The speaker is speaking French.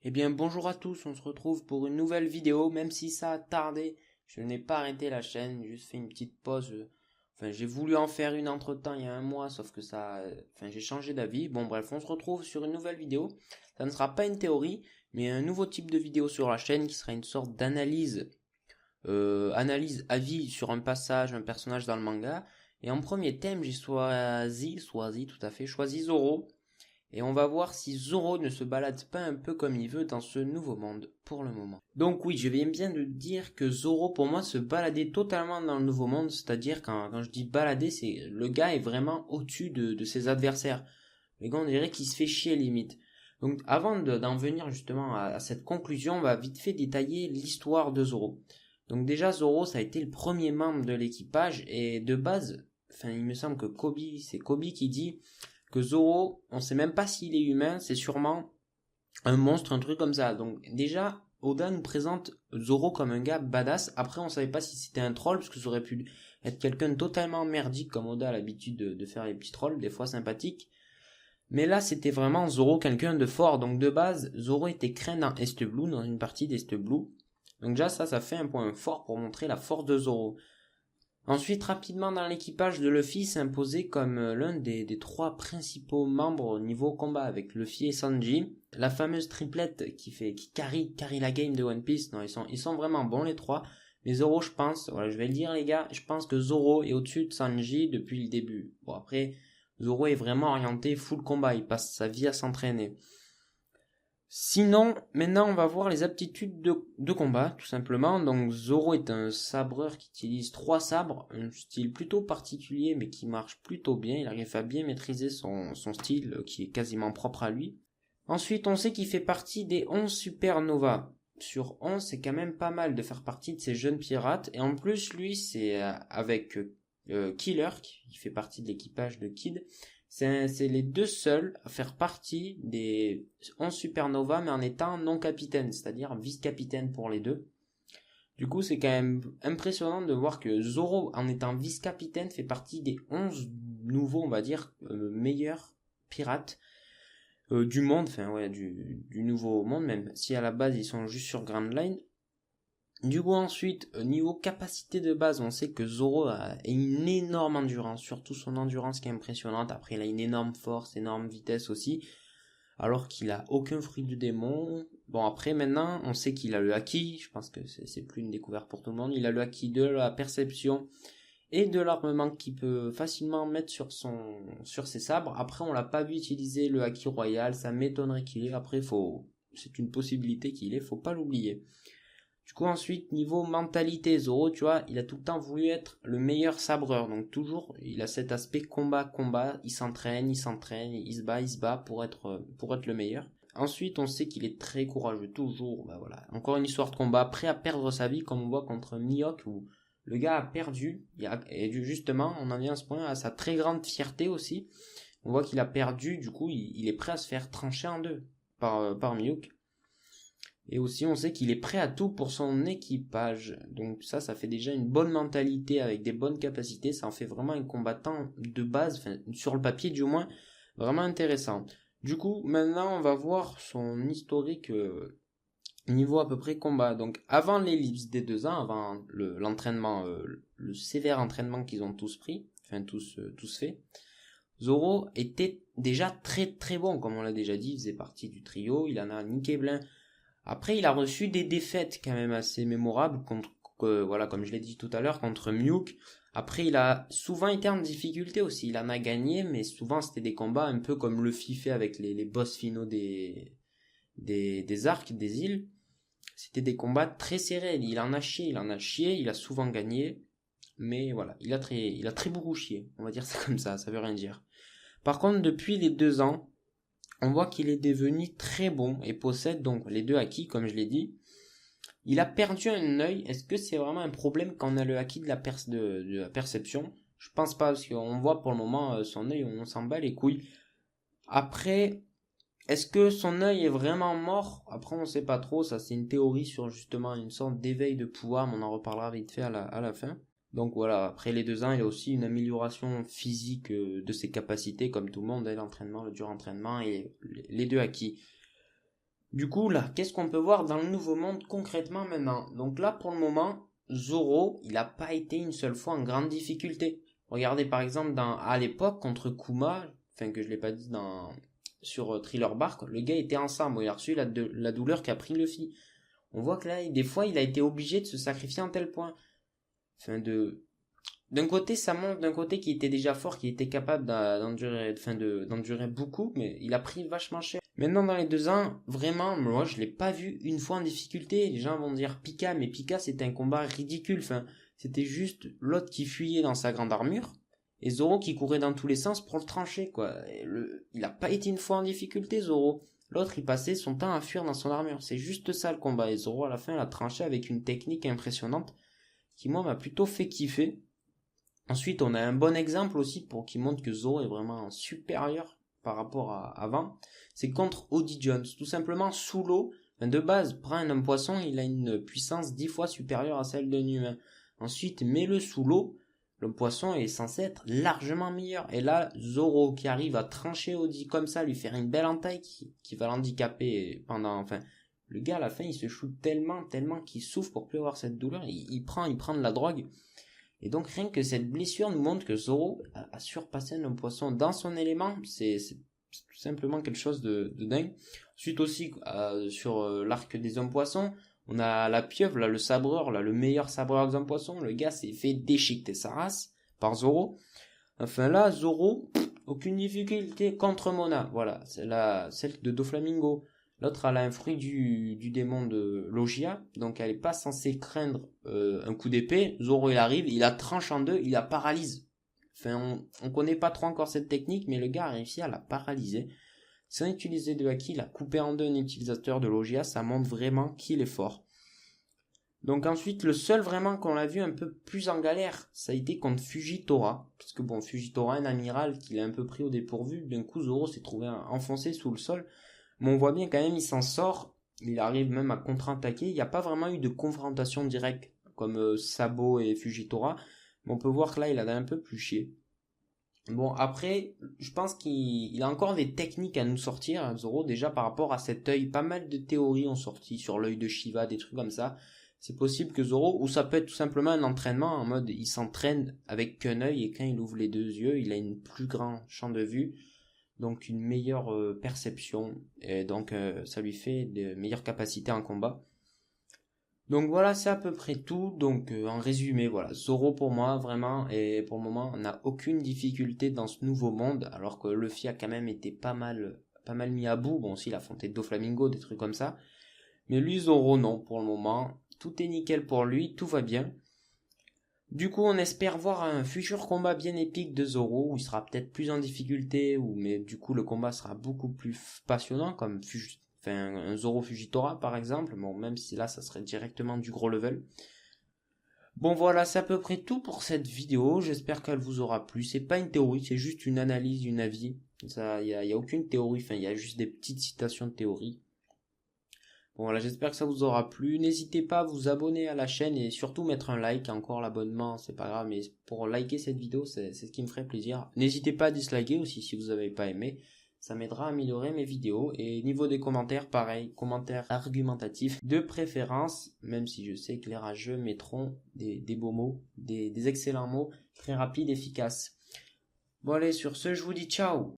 Eh bien bonjour à tous, on se retrouve pour une nouvelle vidéo, même si ça a tardé, je n'ai pas arrêté la chaîne, j'ai juste fait une petite pause. J'ai voulu en faire une entre-temps il y a un mois, sauf que j'ai changé d'avis. Bon bref, on se retrouve sur une nouvelle vidéo. Ça ne sera pas une théorie, mais un nouveau type de vidéo sur la chaîne qui sera une sorte d'analyse, analyse avis sur un passage, un personnage dans le manga. Et en premier thème, j'ai choisi Zoro. Et on va voir si Zoro ne se balade pas un peu comme il veut dans ce nouveau monde, pour le moment. Donc oui, je viens bien de dire que Zoro, pour moi, se baladait totalement dans le nouveau monde, c'est-à-dire quand je dis balader, c'est le gars est vraiment au-dessus de ses adversaires. Le gars, on dirait qu'il se fait chier limite. Donc avant d'en venir justement à cette conclusion, on va vite fait détailler l'histoire de Zoro. Donc déjà, Zoro, ça a été le premier membre de l'équipage, et de base, il me semble que c'est Kobe qui dit que Zoro, on sait même pas s'il est humain, c'est sûrement un monstre, un truc comme ça. Donc déjà, Oda nous présente Zoro comme un gars badass. Après, on savait pas si c'était un troll, parce que ça aurait pu être quelqu'un de totalement merdique, comme Oda a l'habitude de faire les petits trolls, des fois sympathiques. Mais là, c'était vraiment Zoro, quelqu'un de fort. Donc de base, Zoro était craint dans Est Blue, dans une partie d'Est Blue. Donc déjà, ça fait un point fort pour montrer la force de Zoro. Ensuite, rapidement dans l'équipage de Luffy s'imposait comme l'un des trois principaux membres au niveau combat avec Luffy et Sanji. La fameuse triplette qui carry la game de One Piece. Non, ils sont vraiment bons les trois. Mais Zoro, je pense, voilà, je vais le dire les gars, je pense que Zoro est au-dessus de Sanji depuis le début. Bon après, Zoro est vraiment orienté full combat, il passe sa vie à s'entraîner. Sinon, maintenant on va voir les aptitudes de combat, tout simplement. Donc Zoro est un sabreur qui utilise 3 sabres, un style plutôt particulier mais qui marche plutôt bien. Il arrive à bien maîtriser son style qui est quasiment propre à lui. Ensuite, on sait qu'il fait partie des 11 supernovas. Sur 11, c'est quand même pas mal de faire partie de ces jeunes pirates. Et en plus, lui, c'est avec Killer, qui fait partie de l'équipage de Kid. C'est les deux seuls à faire partie des 11 supernovas, mais en étant non capitaine, c'est-à-dire vice-capitaine pour les deux. Du coup, c'est quand même impressionnant de voir que Zoro, en étant vice-capitaine, fait partie des 11 nouveaux, on va dire, meilleurs pirates du monde, du nouveau monde, même si à la base ils sont juste sur Grand Line. Du coup, ensuite, niveau capacité de base, on sait que Zoro a une énorme endurance, surtout son endurance qui est impressionnante. Après, il a une énorme force, énorme vitesse aussi, alors qu'il a aucun fruit du démon. Bon, après, maintenant, on sait qu'il a le haki, je pense que c'est plus une découverte pour tout le monde. Il a le haki de la perception et de l'armement qu'il peut facilement mettre sur ses sabres. Après, on l'a pas vu utiliser le haki royal, ça m'étonnerait qu'il ait. Après, c'est une possibilité qu'il ait, faut pas l'oublier. Du coup, ensuite, niveau mentalité, Zoro, tu vois, il a tout le temps voulu être le meilleur sabreur. Donc, toujours, il a cet aspect combat. Il s'entraîne, il se bat pour être le meilleur. Ensuite, on sait qu'il est très courageux, toujours, voilà. Encore une histoire de combat, prêt à perdre sa vie, comme on voit contre Mihawk, où le gars a perdu, et justement, on en vient à ce point, à sa très grande fierté aussi. On voit qu'il a perdu, du coup, il est prêt à se faire trancher en deux par Mihawk. Et aussi, on sait qu'il est prêt à tout pour son équipage. Donc ça fait déjà une bonne mentalité avec des bonnes capacités. Ça en fait vraiment un combattant de base, sur le papier du moins, vraiment intéressant. Du coup, maintenant, on va voir son historique niveau à peu près combat. Donc avant l'ellipse des 2 ans, avant l'entraînement, le sévère entraînement qu'ils ont tous pris, tous fait, Zoro était déjà très très bon, comme on l'a déjà dit, il faisait partie du trio, il en a niqué plein. Après, il a reçu des défaites quand même assez mémorables comme je l'ai dit tout à l'heure, contre Mihawk. Après, il a souvent été en difficulté aussi. Il en a gagné, mais souvent c'était des combats un peu comme Luffy fait avec les boss finaux des arcs, des îles. C'était des combats très serrés. Il en a chié, il a souvent gagné. Mais voilà, il a très beaucoup chié. On va dire ça comme ça veut rien dire. Par contre, depuis les 2 ans, on voit qu'il est devenu très bon et possède donc les 2 haki, comme je l'ai dit. Il a perdu un œil. Est-ce que c'est vraiment un problème quand on a le haki de la perception? Je pense pas, parce qu'on voit pour le moment son œil, on s'en bat les couilles. Après, est-ce que son œil est vraiment mort? Après, on sait pas trop. Ça, c'est une théorie sur justement une sorte d'éveil de pouvoir, mais on en reparlera vite fait à la fin. Donc voilà, après les 2 ans, il y a aussi une amélioration physique de ses capacités, comme tout le monde, l'entraînement, le dur entraînement et les 2 acquis. Du coup, là, qu'est-ce qu'on peut voir dans le nouveau monde concrètement maintenant? Donc là, pour le moment, Zoro, il n'a pas été une seule fois en grande difficulté. Regardez par exemple à l'époque contre Kuma, enfin que je l'ai pas dit sur Thriller Bark, le gars était ensemble, il a reçu la douleur qu'a pris Luffy. On voit que là, des fois, il a été obligé de se sacrifier en tel point. Enfin d'un côté, ça montre d'un côté qu'il était déjà fort, qu'il était capable d'endurer beaucoup, mais il a pris vachement cher. Maintenant, dans les 2 ans, vraiment, moi, je l'ai pas vu une fois en difficulté. Les gens vont dire Pika, mais Pika, c'était un combat ridicule. Enfin, c'était juste l'autre qui fuyait dans sa grande armure et Zoro qui courait dans tous les sens pour le trancher, quoi. Il a pas été une fois en difficulté, Zoro. L'autre, il passait son temps à fuir dans son armure. C'est juste ça le combat. Et Zoro, à la fin, l'a tranché avec une technique impressionnante qui, moi, m'a plutôt fait kiffer. Ensuite, on a un bon exemple aussi qui montre que Zoro est vraiment supérieur par rapport à avant. C'est contre Odie Jones. Tout simplement, sous l'eau, de base, prends un homme poisson, il a une puissance 10 fois supérieure à celle d'un humain. Ensuite, mets-le sous l'eau, l'homme poisson est censé être largement meilleur. Et là, Zoro qui arrive à trancher Odie comme ça, lui faire une belle entaille qui va l'handicaper enfin, le gars à la fin il se shoot tellement qu'il souffre pour plus avoir cette douleur. Il prend de la drogue. Et donc rien que cette blessure nous montre que Zoro a surpassé un homme poisson dans son élément. C'est tout simplement quelque chose de dingue. Ensuite aussi sur l'arc des hommes poissons, on a la pieuvre, là, le sabreur, là, le meilleur sabreur des hommes poissons. Le gars s'est fait déchiqueter sa race par Zoro. Enfin là, Zoro, aucune difficulté contre Mona. Voilà, c'est celle de Doflamingo. L'autre, elle a un fruit du démon de Logia, donc elle est pas censée craindre un coup d'épée. Zoro, il arrive, il la tranche en deux, il la paralyse. Enfin, on connaît pas trop encore cette technique, mais le gars a réussi à la paralyser. Sans utiliser de haki, il a coupé en deux un utilisateur de Logia, ça montre vraiment qu'il est fort. Donc ensuite, le seul vraiment qu'on l'a vu un peu plus en galère, ça a été contre Fujitora. Parce que bon, Fujitora, un amiral qui l'a un peu pris au dépourvu, d'un coup Zoro s'est trouvé enfoncé sous le sol. Mais on voit bien quand même, il s'en sort, il arrive même à contre-attaquer. Il n'y a pas vraiment eu de confrontation directe comme Sabo et Fujitora. Mais on peut voir que là, il a un peu plus chier. Bon, après, je pense qu'il a encore des techniques à nous sortir, Zoro, déjà par rapport à cet œil. Pas mal de théories ont sorti sur l'œil de Shiva, des trucs comme ça. C'est possible que Zoro, ou ça peut être tout simplement un entraînement en mode il s'entraîne avec qu'un œil et quand il ouvre les 2 yeux, il a une plus grand champ de vue, donc une meilleure perception et donc ça lui fait de meilleures capacités en combat. Donc voilà, c'est à peu près tout. Donc en résumé, voilà, Zoro pour moi vraiment et pour le moment n'a aucune difficulté dans ce nouveau monde, alors que Luffy a quand même été pas mal mis à bout. Bon, aussi il a affronté Doflamingo, des trucs comme ça. Mais lui, Zoro, non, pour le moment. Tout est nickel pour lui, tout va bien. Du coup, on espère voir un futur combat bien épique de Zoro, où il sera peut-être plus en difficulté, mais du coup le combat sera beaucoup plus passionnant, comme un Zoro Fujitora par exemple. Bon, même si là, ça serait directement du gros level. Bon voilà, c'est à peu près tout pour cette vidéo. J'espère qu'elle vous aura plu. C'est pas une théorie, c'est juste une analyse, une avis. Ça, y a aucune théorie. Enfin, il y a juste des petites citations de théorie. Bon voilà, j'espère que ça vous aura plu. N'hésitez pas à vous abonner à la chaîne et surtout mettre un like. Encore l'abonnement, c'est pas grave, mais pour liker cette vidéo, c'est ce qui me ferait plaisir. N'hésitez pas à disliker aussi si vous n'avez pas aimé. Ça m'aidera à améliorer mes vidéos. Et niveau des commentaires, pareil, commentaires argumentatifs de préférence, même si je sais que les rageux mettront des beaux mots, des excellents mots, très rapides, efficaces. Bon allez, sur ce, je vous dis ciao.